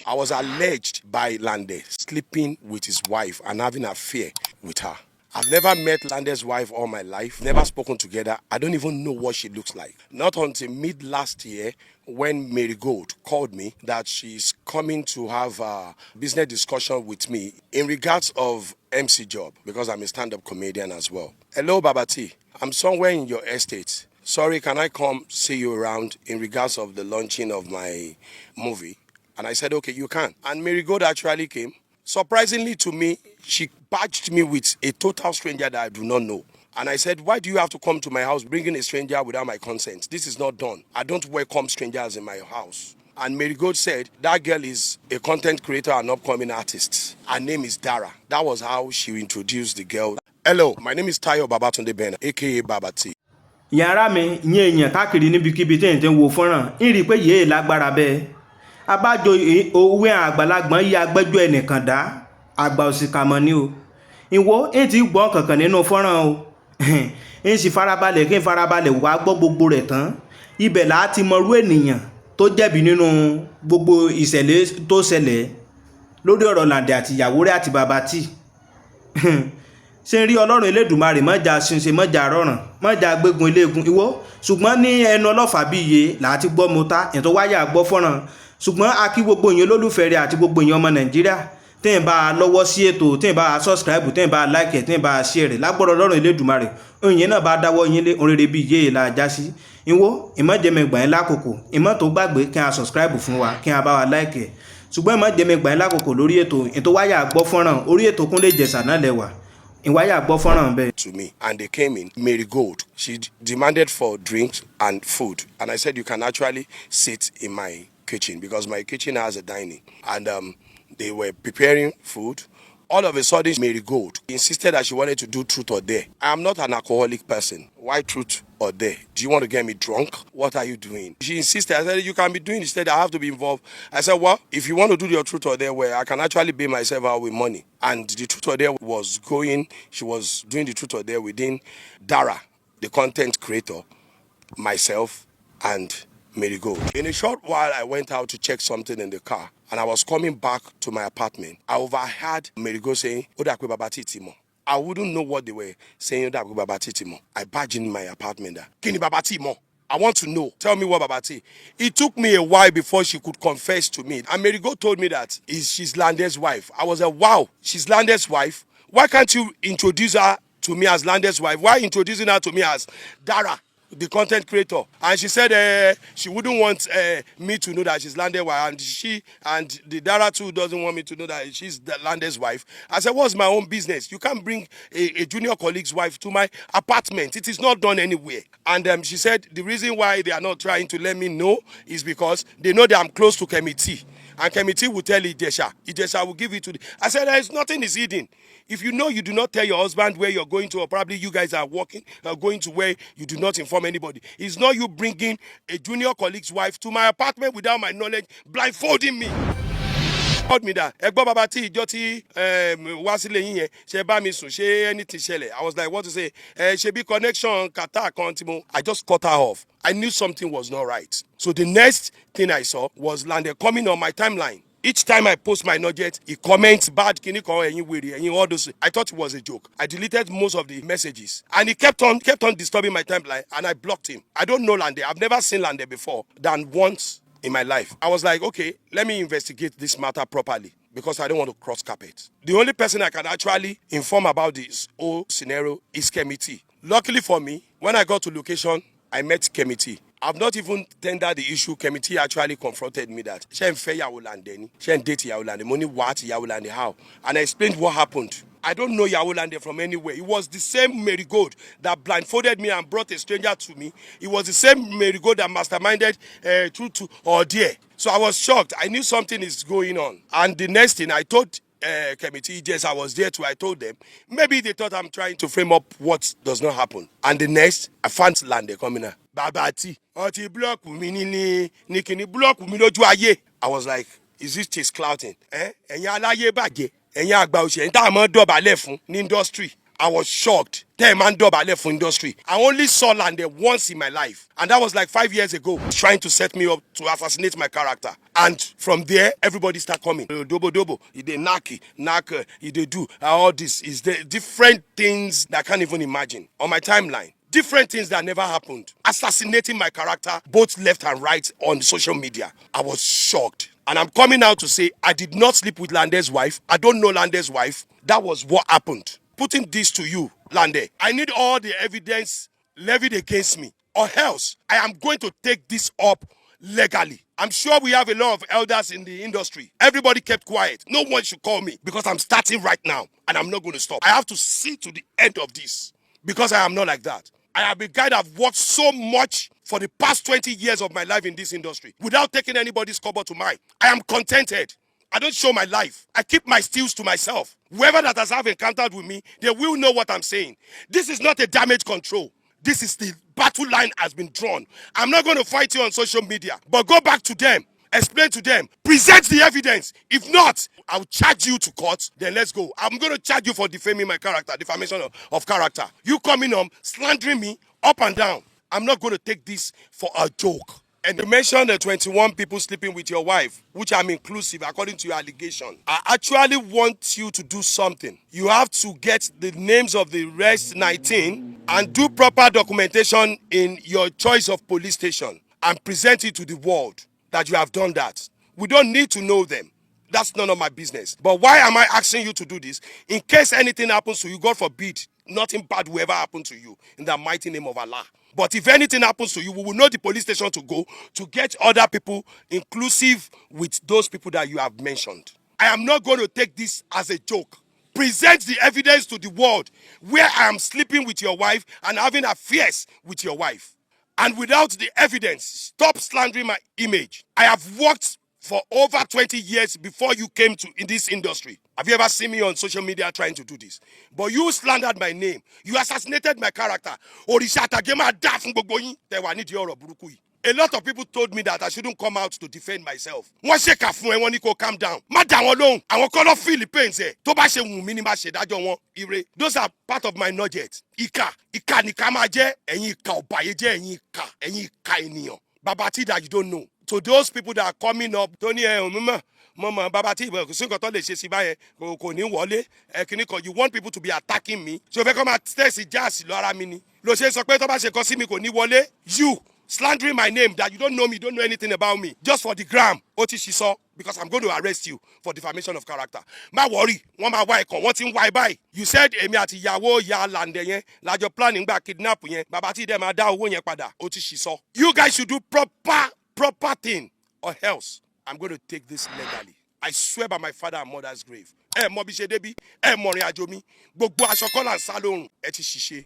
I was alleged by Lande sleeping with his wife and having an affair with her. I've never met Lande's wife all my life, never spoken together. I don't even know what she looks like. Not until mid last year when Marygold called me that she's coming to have a business discussion with me in regards of MC job because I'm a stand-up comedian as well. Hello, Babatee. I'm somewhere in your estate. Sorry, can I come see you around in regards of the launching of my movie? And I said, okay, you can. And Marygold actually came. Surprisingly to me, she badged me with a total stranger that I do not know. And I said, why do you have to come to my house bringing a stranger without my consent? This is not done. I don't welcome strangers in my house. And Marygold said, that girl is a content creator and upcoming artist. Her name is Dara. That was how she introduced the girl. Hello, my name is Babatee, aka Babatee. Yàrá mi ìyẹn èèyàn káàkiri níbikíbi tí èèyàn ti ń wo fọ́nrán ń rí i pé yéé lágbára bẹ́ẹ̀ abájọ òwe àgbàlagbọ̀n yí agbẹ́jọ́ ẹnìkan dá àgbà òsìkà mọ̀ ni o ìwọ ń ti gbọ́n kankan nínú fọ́nrán o ń sì farabalẹ̀ kí n farabalẹ̀ wá gbọ́ gbogbo rẹ̀ tán ibẹ̀ là á ti mọrú ènìyàn tó jẹ̀bi nínú gbogbo ìṣẹ̀lẹ̀ tó ṣẹlẹ̀ lórí ọ̀rọ̀ Lande àti ìyàwó rẹ̀ àti Babatee ṣe ń rí Ọlọ́run Elédùmarè mọ́jà ṣinṣe mọ́jà rọrùn mọ́jà gbégun iléegun ìwọ ṣùgbọ́n ní ẹnu ọlọ́fà bí iye láti gbọ́ mọ́ta ẹ̀ tó wáyà gbọ́ fọ́nrán ṣùgbọ́n a kí gbogbo èèyàn olólùfẹ́ rẹ̀ àti gbogbo èèyàn ọmọ Nàìjíríà tẹ́yìn bá a lọ́wọ́ sí ètò tẹ́yìn bá a subscribe tẹ́yìn bá a like tẹ́yìn bá a share rẹ̀ lágbọ́dọ̀ Ọlọ́run Elédùmarè òyìn náà bá dáwọ́ yín lé oréré bí iye là já sí ìwọ ìmọ̀jẹ̀mẹ̀gbà yín lákòókò ìmọ̀ tó gbàgbé kí a subscribe fún wa kí a bá wa like ẹ̀ ṣùgbọ́n ìmọ̀jẹ̀mẹ̀gbà yín lákòókò lórí ètò wáyà gbọ́ fọ́nrán orí ètò Kúnlé Ìjẹ̀ṣà náà lẹ́wà to me, and they came in. Marygold, she demanded for drinks and food, and I said you can actually sit in my kitchen because my kitchen has a dining, and they were preparing food. All of a sudden, Marygold insisted that she wanted to do truth or dare. I am not an alcoholic person. Why truth or dare? Do you want to get me drunk? What are you doing? She insisted. I said, you can be doing instead. I have to be involved. I said, well, if you want to do your truth or dare, where I can actually pay myself out with money. And the truth or dare was going, she was doing the truth or dare within Dara, the content creator, myself, and Marygold. In a short while, I went out to check something in the car, and I was coming back to my apartment. I overheard Marygold saying, Odakwe Babatee Timo. I wouldn't know what they were saying, Odakwe Babatee Timo. I barged in my apartment. Kini Babatee Mo? I want to know. Tell me what Babatee. It took me a while before she could confess to me. And Marygold told me that she's Lande's wife. I was like, wow, she's Lande's wife? Why can't you introduce her to me as Lande's wife? Why introducing her to me as Dara, the content creator? And she said she wouldn't want me to know that she's Lande's wife, and she and the Dara too doesn't want me to know that she's the Lande's wife. I said, what's my own business? You can't bring a junior colleague's wife to my apartment. It is not done anywhere. And she said the reason why they are not trying to let me know is because they know that I'm close to Kemiti. And Kemiti will tell Ijesha. Ijesha will give it to the... I said, there is nothing is hidden. If you know you do not tell your husband where you're going to, or probably you guys are working, going to where you do not inform anybody. It's not you bringing a junior colleague's wife to my apartment without my knowledge, blindfolding me. Told me that Babatee Joti wasile yin she ba mi sun she anything shele. I was like, what to say? She be connection kata kontimo. I just cut her off. I knew something was not right. So the next thing I saw was Lande coming on my timeline. Each time I post my nugget, he comments bad kini ko eyin were eyin all those. I thought it was a joke. I deleted most of the messages, and he kept on disturbing my timeline, and I blocked him. I don't know Lande. I've never seen Lande before than once in my life. I was like, okay, let me investigate this matter properly because I don't want to cross carpet. The only person I can actually inform about this whole scenario is Kemiti. Luckily for me, when I got to location, I met Kemiti. I've not even tendered the issue. Kemiti actually confronted me that she ain't fair Yawolande, she ain't date Yawolande, money what Yawolande how, and I explained what happened. I don't know Yawolande from anywhere. It was the same Marygold that blindfolded me and brought a stranger to me. It was the same Marygold that masterminded truth or dare. So I was shocked. I knew something is going on. And the next thing I told Kemiti, yes, I was there too. I told them, maybe they thought I'm trying to frame up what does not happen. And the next, I found Lande coming out. Babatee, block me block me. I was like, is this chase clouting? Ẹ̀yin aláyé bàjẹ́, ẹ̀yin àgbà òṣèlú tá a mọ̀ dọ̀bálẹ̀ fún ní industry. I was shocked. Damn, man, I left for industry. I only saw Lande once in my life, and that was like 5 years ago, trying to set me up to assassinate my character. And from there, everybody start coming. Dobo, he dey knock, he dey do all this. Is there different things that I can't even imagine on my timeline? Different things that never happened. Assassinating my character, both left and right on social media. I was shocked. And I'm coming out to say I did not sleep with Lande's wife. I don't know Lande's wife. That was what happened. Putting this to you, Lande, I need all the evidence levied against me, or else I am going to take this up legally. I'm sure we have a lot of elders in the industry. Everybody kept quiet. No one should call me because I'm starting right now and I'm not going to stop. I have to see to the end of this because I am not like that. I have a guy that have worked so much for the past 20 years of my life in this industry without taking anybody's cover to mine. I am contented. I don't show my life. I keep my steals to myself. Whoever that has encountered with me, they will know what I'm saying. This is not a damage control. This is the battle line has been drawn. I'm not going to fight you on social media, but go back to them. Explain to them. Present the evidence. If not, I'll charge you to court. Then let's go. I'm going to charge you for defaming my character, defamation of character. You coming on, slandering me up and down. I'm not going to take this for a joke. And you mentioned the 21 people sleeping with your wife, which I'm inclusive according to your allegation. I actually want you to do something. You have to get the names of the rest 19 and do proper documentation in your choice of police station and present it to the world that you have done that. We don't need to know them. That's none of my business. But why am I asking you to do this? In case anything happens to you, God forbid, nothing bad will ever happen to you in the mighty name of Allah. But if anything happens to you, we will know the police station to go to get other people, inclusive with those people that you have mentioned. I am not going to take this as a joke. Present the evidence to the world where I am sleeping with your wife and having affairs with your wife. And without the evidence, stop slandering my image. I have worked for over 20 years before you came to in this industry. Have you ever seen me on social media trying to do this? But you slandered my name. You assassinated my character. A lot of people told me that I shouldn't come out to defend myself. Wọ́n ṣe kà fún ẹ wọ́n ní kó calm down. Má dá wọn lóhùn. Àwọn kọ́ ló feel the pain ẹ̀. Tó bá ṣe wù mí ni má ṣe dájọ́ wọn. Ire. Those are part of my nugget. Ìkà ni ká máa jẹ́. Ẹ̀yin ìkà ọ̀bàyéjẹ́, ẹ̀yin ìkà ènìyàn. Babatee that you don't know. To those people that are coming up, tó ní mama Babatee, kò sí nǹkan tó lè ṣe sí báyẹn, kò ní wọlé. You want people to be attacking me. So fẹ́ kọ́ máa tẹ̀sí jáàsì lọ́ra mi ni. Ló ṣe sọ pé tó bá ṣe kọ́ sí mi kò ní wọlé. You slandering my name that you don't know me, don't know anything about me, just for the gram. Oti Shiso, because I'm going to arrest you for defamation of character. Ma worry, one my wife, one thing why buy. You said Emi ati yawo ya Lande yen, la your planning back kidnap yen, Babatee dem ada owo yen pada. Oti Shiso. You guys should do proper thing, or else I'm going to take this legally. I swear by my father and mother's grave. Mo bi se debi, mo rin ajo mi. Gbogbo aso ko la nsa lorun, ẹ ti ṣiṣẹ́.